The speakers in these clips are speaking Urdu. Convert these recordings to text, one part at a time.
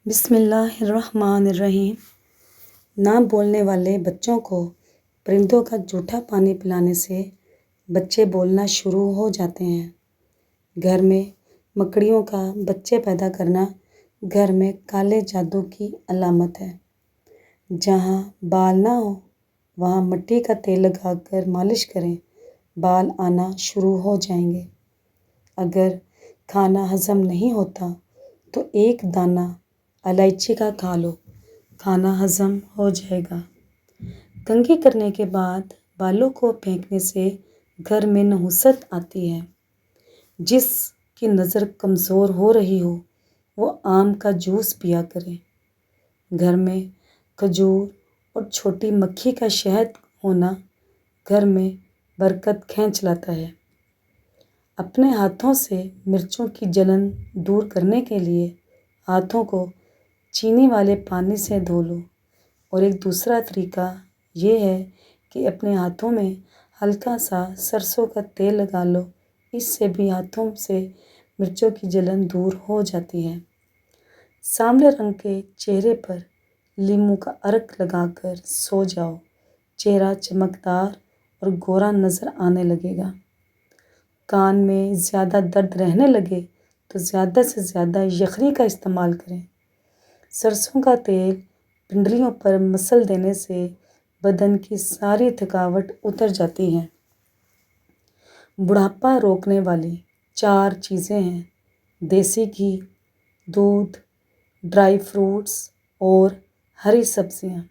بسم اللہ الرحمن الرحیم۔ نہ بولنے والے بچوں کو پرندوں کا جھوٹا پانی پلانے سے بچے بولنا شروع ہو جاتے ہیں۔ گھر میں مکڑیوں کا بچے پیدا کرنا گھر میں کالے جادو کی علامت ہے۔ جہاں بال نہ ہو وہاں مٹی کا تیل لگا کر مالش کریں، بال آنا شروع ہو جائیں گے۔ اگر کھانا ہضم نہیں ہوتا تو ایک دانہ الائچی کا کھا لو، کھانا ہضم ہو جائے گا۔ کنگھی کرنے کے بعد بالوں کو پھینکنے سے گھر میں نحوست آتی ہے۔ جس کی نظر کمزور ہو رہی ہو وہ آم کا جوس پیا کرے۔ گھر میں کھجور اور چھوٹی مکھی کا شہد ہونا گھر میں برکت کھینچ لاتا ہے۔ اپنے ہاتھوں سے مرچوں کی جلن دور کرنے کے لیے ہاتھوں کو چینی والے پانی سے دھو لو، اور ایک دوسرا طریقہ یہ ہے کہ اپنے ہاتھوں میں ہلکا سا سرسوں کا تیل لگا لو، اس سے بھی ہاتھوں سے مرچوں کی جلن دور ہو جاتی ہے۔ سانولے رنگ کے چہرے پر لیموں کا عرق لگا کر سو جاؤ، چہرہ چمکدار اور گورا نظر آنے لگے گا۔ کان میں زیادہ درد رہنے لگے تو زیادہ سے زیادہ یخنی کا استعمال کریں۔ سرسوں کا تیل پنڈلیوں پر مسل دینے سے بدن کی ساری تھکاوٹ اتر جاتی ہے۔ بڑھاپا روکنے والی 4 چیزیں ہیں: دیسی گھی، دودھ، ڈرائی فروٹس اور ہری سبزیاں۔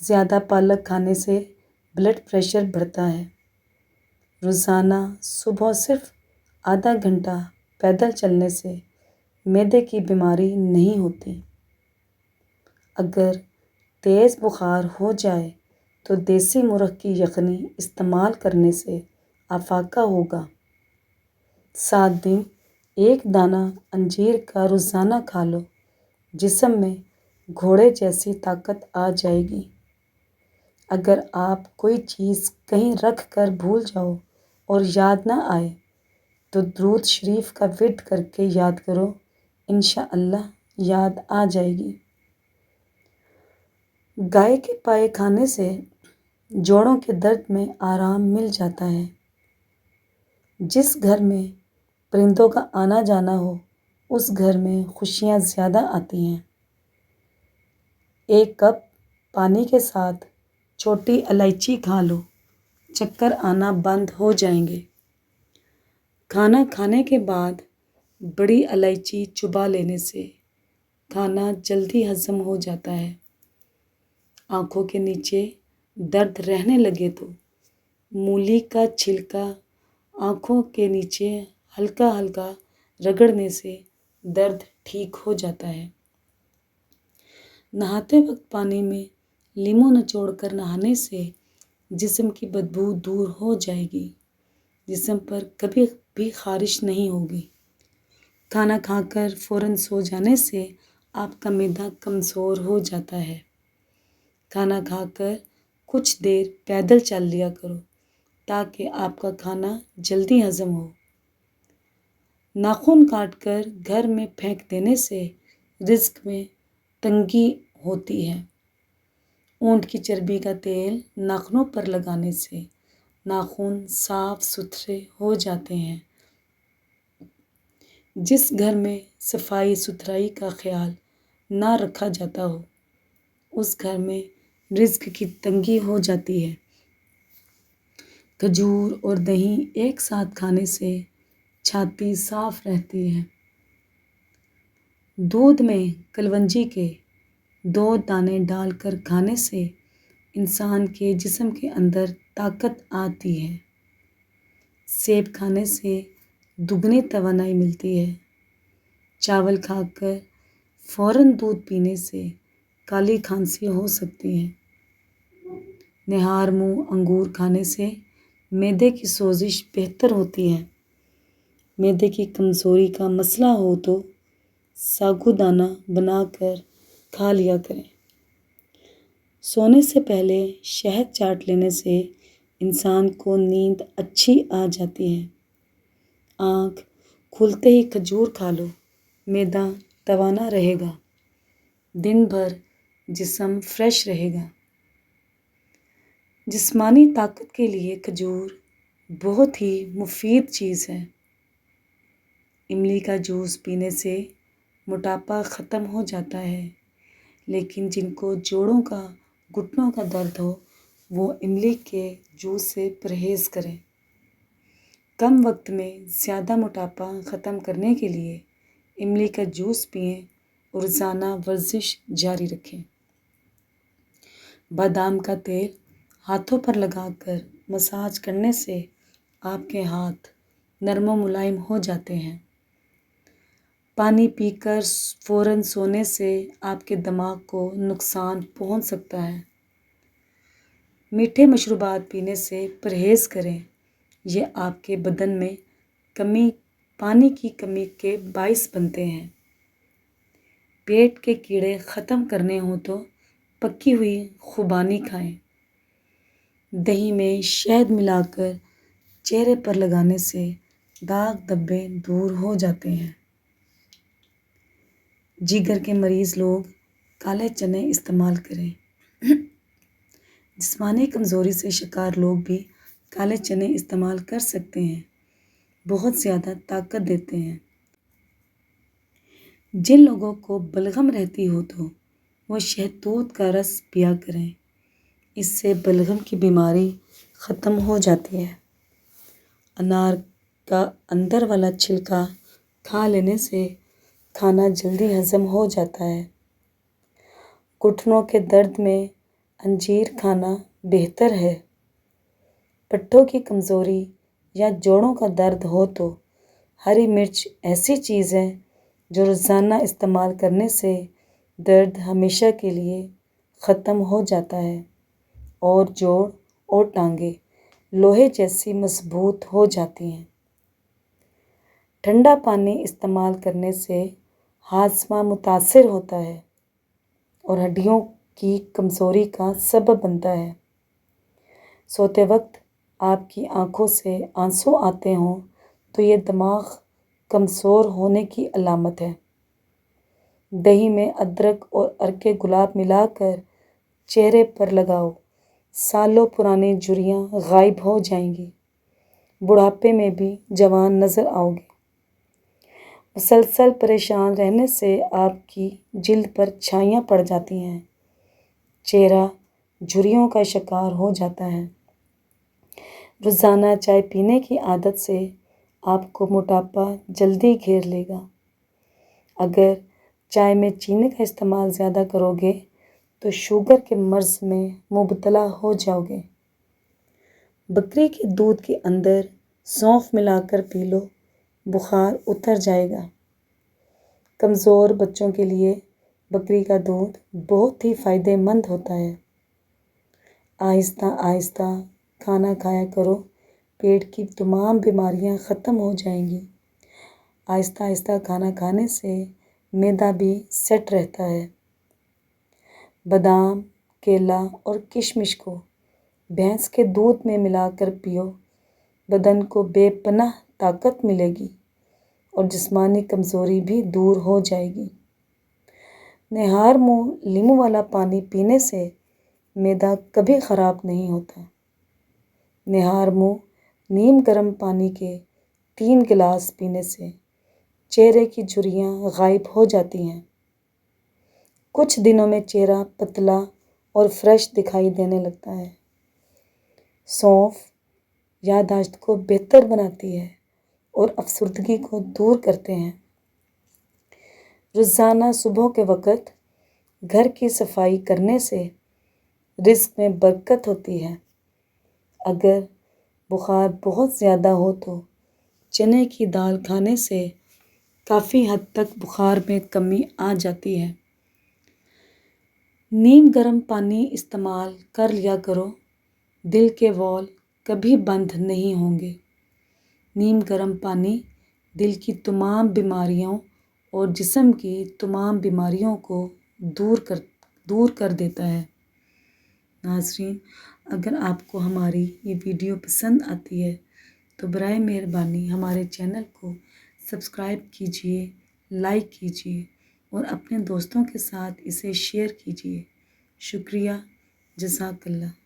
زیادہ پالک کھانے سے بلڈ پریشر بڑھتا ہے۔ روزانہ صبح صرف آدھا گھنٹہ پیدل چلنے سے معدے کی بیماری نہیں ہوتی۔ اگر تیز بخار ہو جائے تو دیسی مرغ کی یخنی استعمال کرنے سے افاقہ ہوگا۔ 7 دن ایک دانہ انجیر کا روزانہ کھا لو، جسم میں گھوڑے جیسی طاقت آ جائے گی۔ اگر آپ کوئی چیز کہیں رکھ کر بھول جاؤ اور یاد نہ آئے تو درود شریف کا ورد کر کے یاد کرو، انشاءاللہ یاد آ جائے گی۔ گائے کے پائے کھانے سے جوڑوں کے درد میں آرام مل جاتا ہے۔ جس گھر میں پرندوں کا آنا جانا ہو اس گھر میں خوشیاں زیادہ آتی ہیں۔ 1 کپ پانی کے ساتھ چھوٹی الائچی کھا لو، چکر آنا بند ہو جائیں گے۔ کھانا کھانے کے بعد بڑی الائچی چبا لینے سے کھانا جلدی ہضم ہو جاتا ہے۔ آنکھوں کے نیچے درد رہنے لگے تو مولی کا چھلکا آنکھوں کے نیچے ہلکا ہلکا رگڑنے سے درد ٹھیک ہو جاتا ہے۔ نہاتے وقت پانی میں لیموں نچوڑ کر نہانے سے جسم کی بدبو دور ہو جائے گی، جسم پر کبھی بھی خارش نہیں ہوگی۔ کھانا کھا کر فوراً سو جانے سے آپ کا معدہ کمزور ہو جاتا ہے۔ کھانا کھا کر کچھ دیر پیدل چل لیا کرو تاکہ آپ کا کھانا جلدی ہضم ہو۔ ناخن کاٹ کر گھر میں پھینک دینے سے رزق میں تنگی ہوتی ہے۔ اونٹ کی چربی کا تیل ناخنوں پر لگانے سے ناخن صاف ستھرے ہو جاتے ہیں۔ جس گھر میں صفائی ستھرائی کا خیال نہ رکھا جاتا ہو اس گھر میں رزق کی تنگی ہو جاتی ہے۔ کھجور اور دہی ایک ساتھ کھانے سے چھاتی صاف رہتی ہے۔ دودھ میں کلونجی کے 2 دانے ڈال کر کھانے سے انسان کے جسم کے اندر طاقت آتی ہے۔ سیب کھانے سے دگنی توانائی ملتی ہے۔ چاول کھا کر فوراً دودھ پینے سے کالی کھانسی ہو سکتی ہے۔ نہار منہ انگور کھانے سے معدے کی سوزش بہتر ہوتی ہے۔ معدے کی کمزوری کا مسئلہ ہو تو ساگو دانہ بنا کر کھا لیا کریں۔ سونے سے پہلے شہد چاٹ لینے سے انسان کو نیند اچھی آ جاتی ہے۔ آنکھ کھلتے ہی کھجور کھا لو، معدہ توانا رہے گا، دن بھر جسم فریش رہے گا۔ جسمانی طاقت کے لیے کھجور بہت ہی مفید چیز ہے۔ املی کا جوس پینے سے موٹاپا ختم ہو جاتا ہے، لیکن جن کو جوڑوں کا گھٹنوں کا درد ہو وہ املی کے جوس سے پرہیز کریں۔ کم وقت میں زیادہ موٹاپا ختم کرنے کے لیے املی کا جوس پئیں اور روزانہ ورزش جاری رکھیں۔ بادام کا تیل ہاتھوں پر لگا کر مساج کرنے سے آپ کے ہاتھ نرم و ملائم ہو جاتے ہیں۔ پانی پی کر فوراً سونے سے آپ کے دماغ کو نقصان پہنچ سکتا ہے۔ میٹھے مشروبات پینے سے پرہیز کریں، یہ آپ کے بدن میں پانی کی کمی کے باعث بنتے ہیں۔ پیٹ کے کیڑے ختم کرنے ہوں تو پکی ہوئی خوبانی کھائیں۔ دہی میں شہد ملا کر چہرے پر لگانے سے داغ دھبے دور ہو جاتے ہیں۔ جگر کے مریض لوگ کالے چنے استعمال کریں۔ جسمانی کمزوری سے شکار لوگ بھی کالے چنے استعمال کر سکتے ہیں، بہت زیادہ طاقت دیتے ہیں۔ جن لوگوں کو بلغم رہتی ہو تو وہ شہتوت کا رس پیا کریں، اس سے بلغم کی بیماری ختم ہو جاتی ہے۔ انار کا اندر والا چھلکا کھا لینے سے کھانا جلدی ہضم ہو جاتا ہے۔ گھٹنوں کے درد میں انجیر کھانا بہتر ہے۔ پٹھوں کی کمزوری یا جوڑوں کا درد ہو تو ہری مرچ ایسی چیز ہے جو روزانہ استعمال کرنے سے درد ہمیشہ کے لیے ختم ہو جاتا ہے اور جوڑ اور ٹانگیں لوہے جیسی مضبوط ہو جاتی ہیں۔ ٹھنڈا پانی استعمال کرنے سے ہاضمہ متاثر ہوتا ہے اور ہڈیوں کی کمزوری کا سبب بنتا ہے۔ سوتے وقت آپ کی آنکھوں سے آنسو آتے ہوں تو یہ دماغ کمزور ہونے کی علامت ہے۔ دہی میں ادرک اور عرق گلاب ملا کر چہرے پر لگاؤ، سالوں پرانی جھریاں غائب ہو جائیں گی، بڑھاپے میں بھی جوان نظر آؤ گے۔ مسلسل پریشان رہنے سے آپ کی جلد پر چھائیاں پڑ جاتی ہیں، چہرہ جھریوں کا شکار ہو جاتا ہے۔ روزانہ چائے پینے کی عادت سے آپ کو موٹاپا جلدی گھیر لے گا۔ اگر چائے میں چینی کا استعمال زیادہ کرو گے تو شوگر کے مرض میں مبتلا ہو جاؤ گے۔ بکری کے دودھ کے اندر سونف ملا کر پی لو، بخار اتر جائے گا۔ کمزور بچوں کے لیے بکری کا دودھ بہت ہی فائدہ مند ہوتا ہے۔ آہستہ آہستہ کھانا کھایا کرو، پیٹ کی تمام بیماریاں ختم ہو جائیں گی۔ آہستہ آہستہ کھانا کھانے سے معدہ بھی سیٹ رہتا ہے۔ بادام، کیلا اور کشمش کو بھینس کے دودھ میں ملا کر پیو، بدن کو بے پناہ طاقت ملے گی اور جسمانی کمزوری بھی دور ہو جائے گی۔ نہار منہ لیموں والا پانی پینے سے معدہ کبھی خراب نہیں ہوتا۔ نہار منہ نیم گرم پانی کے 3 گلاس پینے سے چہرے کی جھریاں غائب ہو جاتی ہیں۔ کچھ دنوں میں چہرہ پتلا اور فریش دکھائی دینے لگتا ہے۔ سونف یادداشت کو بہتر بناتی ہے اور افسردگی کو دور کرتے ہیں۔ روزانہ صبح کے وقت گھر کی صفائی کرنے سے رزق میں برکت ہوتی ہے۔ اگر بخار بہت زیادہ ہو تو چنے کی دال کھانے سے کافی حد تک بخار میں کمی آ جاتی ہے۔ نیم گرم پانی استعمال کر لیا کرو، دل کے والو کبھی بند نہیں ہوں گے۔ نیم گرم پانی دل کی تمام بیماریوں اور جسم کی تمام بیماریوں کو دور کر دیتا ہے۔ ناظرین، اگر آپ کو ہماری یہ ویڈیو پسند آتی ہے تو برائے مہربانی ہمارے چینل کو سبسکرائب کیجیے، لائک کیجیے اور اپنے دوستوں کے ساتھ اسے شیئر کیجیے۔ شکریہ، جزاک اللہ۔